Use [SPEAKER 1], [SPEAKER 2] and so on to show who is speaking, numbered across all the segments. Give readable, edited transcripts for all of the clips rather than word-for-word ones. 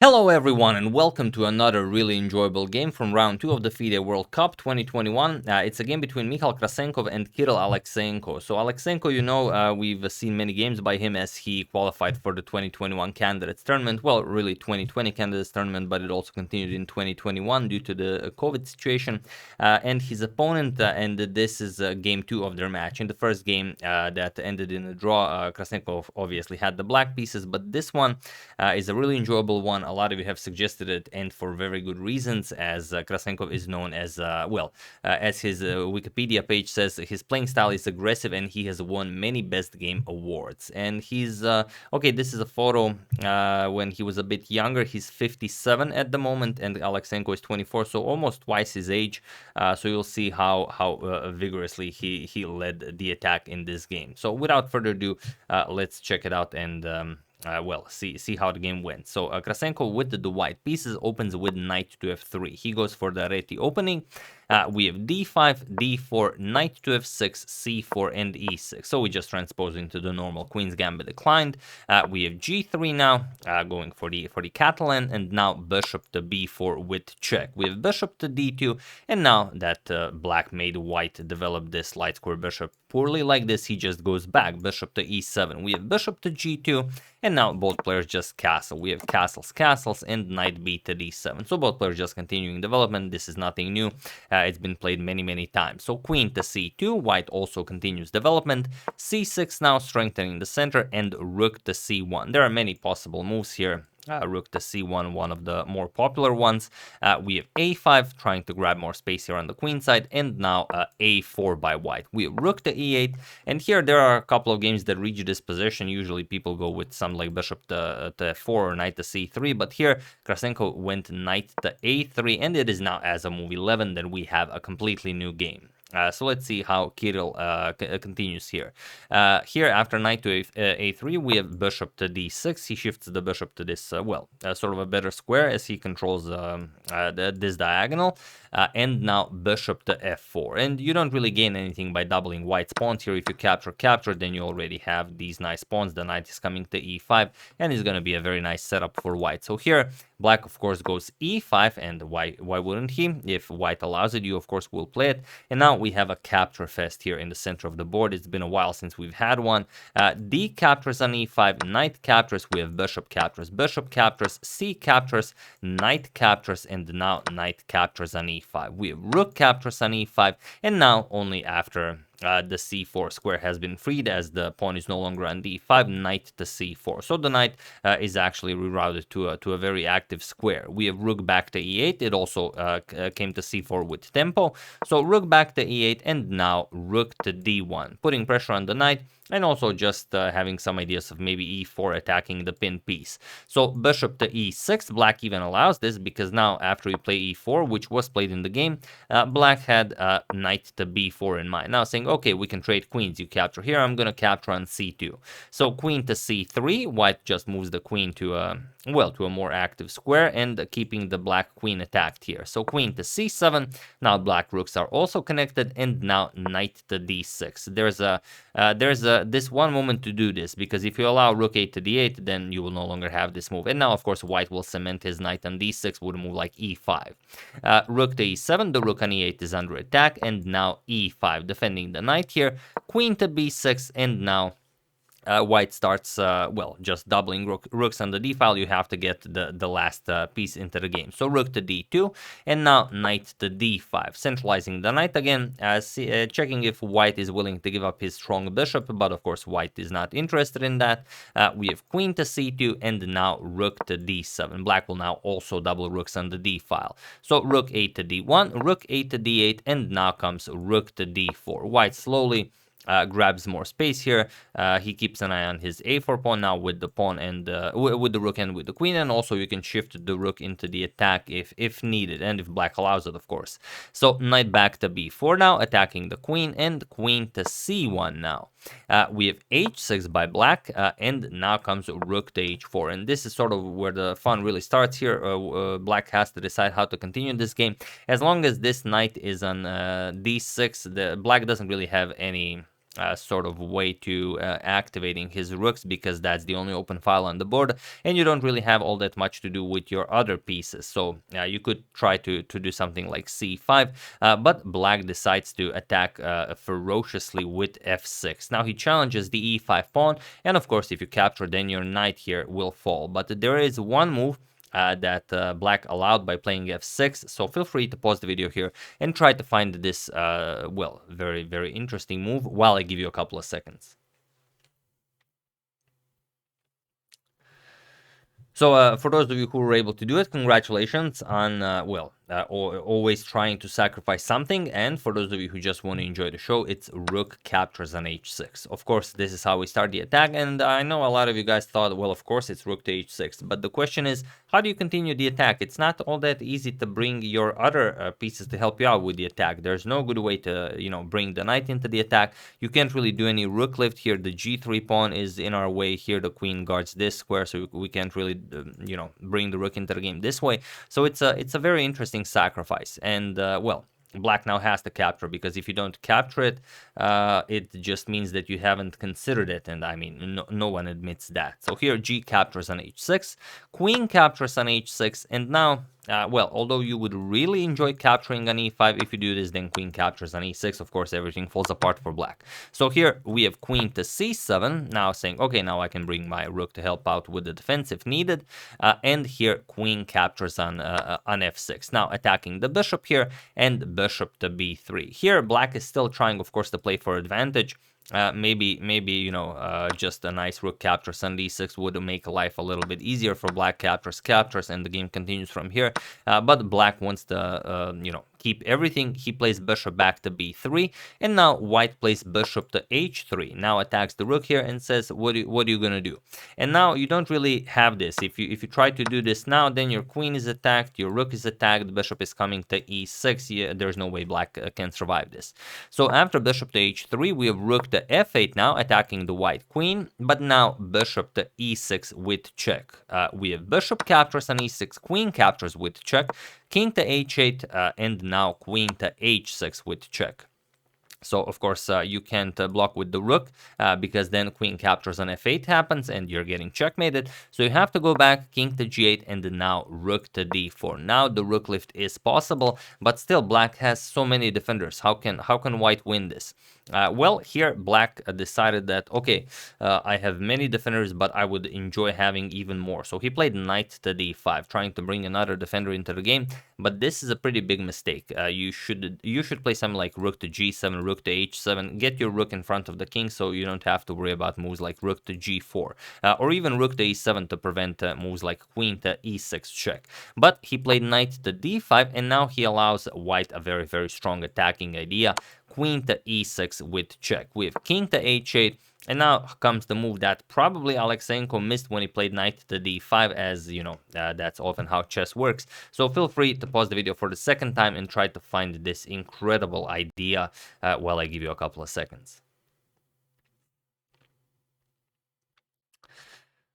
[SPEAKER 1] Hello everyone and welcome to another really enjoyable game from round 2 of the FIDE World Cup 2021. It's a game between Michal Krasenkow and Kiriil Alekseenko. So Alekseenko, we've seen many games by him as he qualified for the 2021 Candidates Tournament. Well, really 2020 Candidates Tournament, but it also continued in 2021 due to the COVID situation. And his opponent, and this is game 2 of their match. In the first game that ended in a draw, Krasenkow obviously had the black pieces, but this one is a really enjoyable one. A lot of you have suggested it, and for very good reasons, as Krasenkow is known as, as his Wikipedia page says, his playing style is aggressive and he has won many best game awards. And he's, okay, this is a photo when he was a bit younger. He's 57 at the moment, and Alekseenko is 24, so almost twice his age. So you'll see how vigorously he led the attack in this game. So without further ado, let's check it out and see how the game went. So Krasenkow with the white pieces opens with knight to f3. He goes for the reti opening. We have d5, d4, knight to f6, c4, and e6. So we just transpose into the normal queen's gambit declined. We have g3 now, going for the Catalan, and now bishop to b4 with check. We have bishop to d2, and now that black made white develop this light square bishop poorly like this, he just goes back, bishop to e7. We have bishop to g2, and now both players just castle. We have castles, and knight b to d7. So both players just continuing development. This is nothing new. It's been played many times. So queen to c2, white also continues development. c6 now strengthening the center, and rook to c1. There are many possible moves here. Rook to c1, one of the more popular ones. We have a5, trying to grab more space here on the queen side, and now a4 by white. We have rook to e8, and here there are a couple of games that reach this position. Usually people go with some like bishop to f4 or knight to c3, but here Krasenkow went knight to a3, and it is now as a move 11 that we have a completely new game. So let's see how Kirill continues here. Here, after knight to a3, we have bishop to d6. He shifts the bishop to this, sort of a better square as he controls this diagonal. And now bishop to f4. And you don't really gain anything by doubling white's pawns here. If you capture, then you already have these nice pawns. The knight is coming to e5, and it's going to be a very nice setup for white. So here, black, of course, goes e5, and why wouldn't he? If white allows it, you, of course, will play it. And now we have a capture fest here in the center of the board. It's been a while since we've had one. D captures on e5, knight captures, we have bishop captures, c captures, knight captures, and now knight captures on e5. We have rook captures on e5, and now only after the c4 square has been freed, as the pawn is no longer on d5, knight to c4. So the knight is actually rerouted to a very active square. We have rook back to e8. It also came to c4 with tempo. So rook back to e8, and now rook to d1, putting pressure on the knight, and also just having some ideas of maybe e4 attacking the pin piece. So bishop to e6, black even allows this, because now after we play e4, which was played in the game, black had knight to b4 in mind. Now saying, okay, we can trade queens. You capture here, I'm going to capture on c2. So queen to c3, white just moves the queen to a more active square, and keeping the black queen attacked here. So queen to c7, now black rooks are also connected, and now knight to d6. There's this one moment to do this, because if you allow rook 8 to d8, then you will no longer have this move. And now, of course, white will cement his knight on d6 with a move like e5. Rook to e7, the rook on e8 is under attack, and now e5, defending the knight here. Queen to b6, and now white starts, just doubling rooks on the d file. You have to get the last piece into the game. So rook to d2, and now knight to d5, centralizing the knight again, checking if white is willing to give up his strong bishop, but of course white is not interested in that. We have queen to c2, and now rook to d7. Black will now also double rooks on the d file. So rook 8 to d1, rook 8 to d8, and now comes rook to d4. White slowly grabs more space here. He keeps an eye on his a4 pawn now with the pawn and with the rook and with the queen, and also you can shift the rook into the attack if needed, and if black allows it, of course. So knight back to b4 now, attacking the queen, and queen to c1 now. We have h6 by black, and now comes rook to h4, and this is sort of where the fun really starts here. Black has to decide how to continue this game. As long as this knight is on d6, the black doesn't really have any sort of way to activating his rooks, because that's the only open file on the board, and you don't really have all that much to do with your other pieces. So you could try to do something like c5, but black decides to attack ferociously with f6. Now he challenges the e5 pawn, and of course if you capture, then your knight here will fall. But there is one move that black allowed by playing f6, so feel free to pause the video here and try to find this, well, very, very interesting move while I give you a couple of seconds. So for those of you who were able to do it, congratulations on, well, always trying to sacrifice something. And for those of you who just want to enjoy the show, it's rook captures on h6. Of course, this is how we start the attack. And I know a lot of you guys thought, well, of course, it's rook to h6. But the question is, how do you continue the attack? It's not all that easy to bring your other pieces to help you out with the attack. There's no good way to, you know, bring the knight into the attack. You can't really do any rook lift here. The g3 pawn is in our way here. The queen guards this square, so we can't really, you know, bring the rook into the game this way. So it's a very interesting sacrifice. And well, black now has to capture, because if you don't capture it, it just means that you haven't considered it, and I mean, no one admits that. So here g captures on h6, queen captures on h6, and now well, although you would really enjoy capturing on e5, if you do this, then queen captures on e6. Of course, everything falls apart for black. So here we have queen to c7, now saying, okay, now I can bring my rook to help out with the defense if needed. And here queen captures on f6. Now attacking the bishop here, and bishop to b3. Here black is still trying, of course, to play for advantage. Maybe you know, just a nice rook captures on d6 would make life a little bit easier for black. Captures, and the game continues from here. But black wants to, you know, keep everything. He plays bishop back to b3, and now white plays bishop to h3. Now attacks the rook here and says, what are you gonna do? And now you don't really have this. If you try to do this now, then your queen is attacked, your rook is attacked, the bishop is coming to e6. Yeah, there's no way black can survive this. So after bishop to h3, we have rook to f8 now, attacking the white queen, but now bishop to e6 with check. We have bishop captures on e6, queen captures with check, king to h8, and now queen to h6 with check. So, of course, you can't block with the rook, because then queen captures on f8 happens and you're getting checkmated. So you have to go back, king to g8, and then now rook to d4. Now the rook lift is possible, but still black has so many defenders. How can white win this? Well, here black decided that, okay, I have many defenders, but I would enjoy having even more. So he played knight to d5, trying to bring another defender into the game. But this is a pretty big mistake. You should play something like rook to g7, rook to h7. Get your rook in front of the king, so you don't have to worry about moves like rook to g4, or even rook to e7 to prevent moves like queen to e6 check. But he played knight to d5, and now he allows white a very, very strong attacking idea. Queen to e6 with check. We have king to h8, and now comes the move that probably Alekseenko missed when he played knight to d5, as you know, that's often how chess works. So feel free to pause the video for the second time and try to find this incredible idea while I give you a couple of seconds.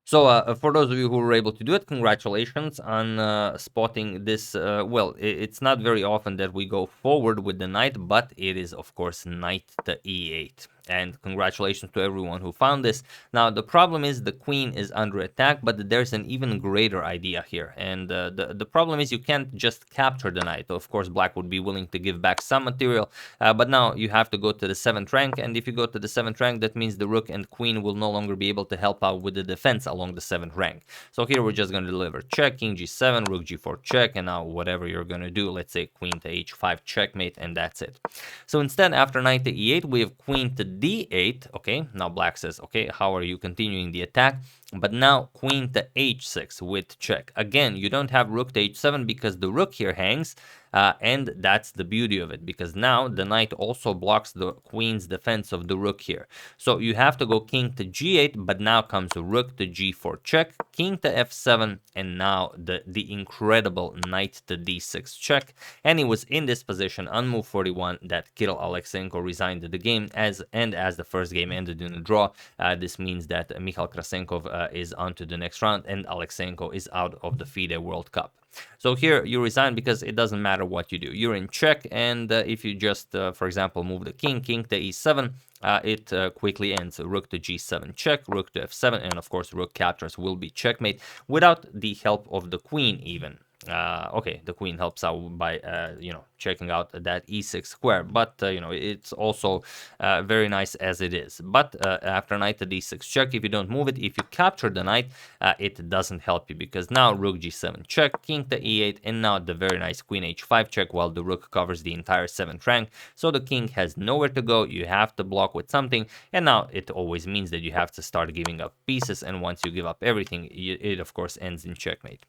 [SPEAKER 1] So for those of you who were able to do it, congratulations on spotting this. Well, it's not very often that we go forward with the knight, but it is, of course, knight to e8. And congratulations to everyone who found this. Now, the problem is the queen is under attack, but there's an even greater idea here. And the problem is you can't just capture the knight. Of course, black would be willing to give back some material, but now you have to go to the 7th rank. And if you go to the 7th rank, that means the rook and queen will no longer be able to help out with the defense along the 7th rank. So here we're just going to deliver check, king g7, rook g4 check, and now whatever you're going to do, let's say queen to h5 checkmate, and that's it. So instead, after knight to e8, we have queen to d8. Okay, now black says, okay, how are you continuing the attack? But now queen to h6 with check. Again, you don't have rook to h7 because the rook here hangs, and that's the beauty of it, because now the knight also blocks the queen's defense of the rook here. So you have to go king to g8, but now comes a rook to g4 check, king to f7, and now the incredible knight to d6 check. And he was in this position on move 41 that Kirill Alekseenko resigned the game, as the first game ended in a draw. This means that Michal Krasenkow is on to the next round, and Alekseenko is out of the FIDE World Cup. So here you resign because it doesn't matter what you do. You're in check, and if you just, for example, move the king to e7, it quickly ends. Rook to g7 check, rook to f7, and of course rook captures will be checkmate without the help of the queen even. Okay, the queen helps out by checking out that e6 square, but it's also very nice as it is. But after knight to d6 check, if you don't move it, if you capture the knight, it doesn't help you, because now rook g7 check, king to e8, and now the very nice queen h5 check, while the rook covers the entire 7th rank. So the king has nowhere to go. You have to block with something, and now it always means that you have to start giving up pieces, and once you give up everything, it of course ends in checkmate.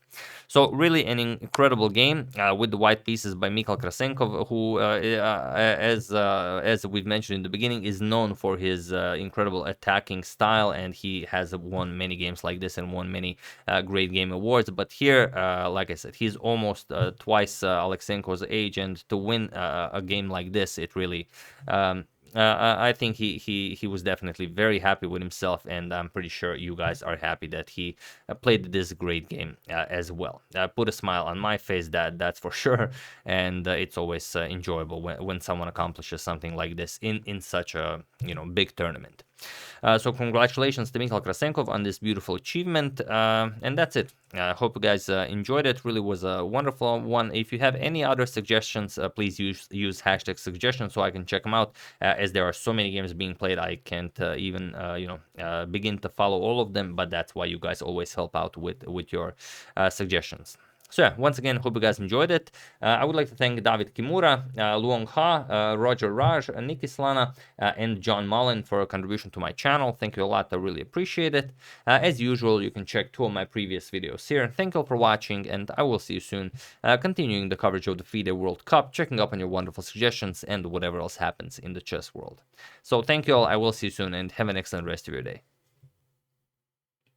[SPEAKER 1] So really an incredible game with the white pieces by Michal Krasenkow, who, as we've mentioned in the beginning, is known for his incredible attacking style, and he has won many games like this and won many great game awards. But here, like I said, he's almost twice Alekseenko's age, and to win a game like this, it really I think he was definitely very happy with himself, and I'm pretty sure you guys are happy that he played this great game as well. Put a smile on my face, that's for sure, and it's always enjoyable when someone accomplishes something like this in such a big tournament. So congratulations to Michal Krasenkow on this beautiful achievement, and that's it. I hope you guys enjoyed it. Really was a wonderful one. If you have any other suggestions, please use hashtag suggestions so I can check them out. As there are so many games being played, I can't even begin to follow all of them. But that's why you guys always help out with your suggestions. So yeah, once again, hope you guys enjoyed it. I would like to thank David Kimura, Luong Ha, Roger Raj, Nikki Slana, and John Mullen for a contribution to my channel. Thank you a lot, I really appreciate it. As usual, you can check 2 of my previous videos here. Thank you all for watching, and I will see you soon, continuing the coverage of the FIDE World Cup, checking up on your wonderful suggestions, and whatever else happens in the chess world. So thank you all, I will see you soon, and have an excellent rest of your day.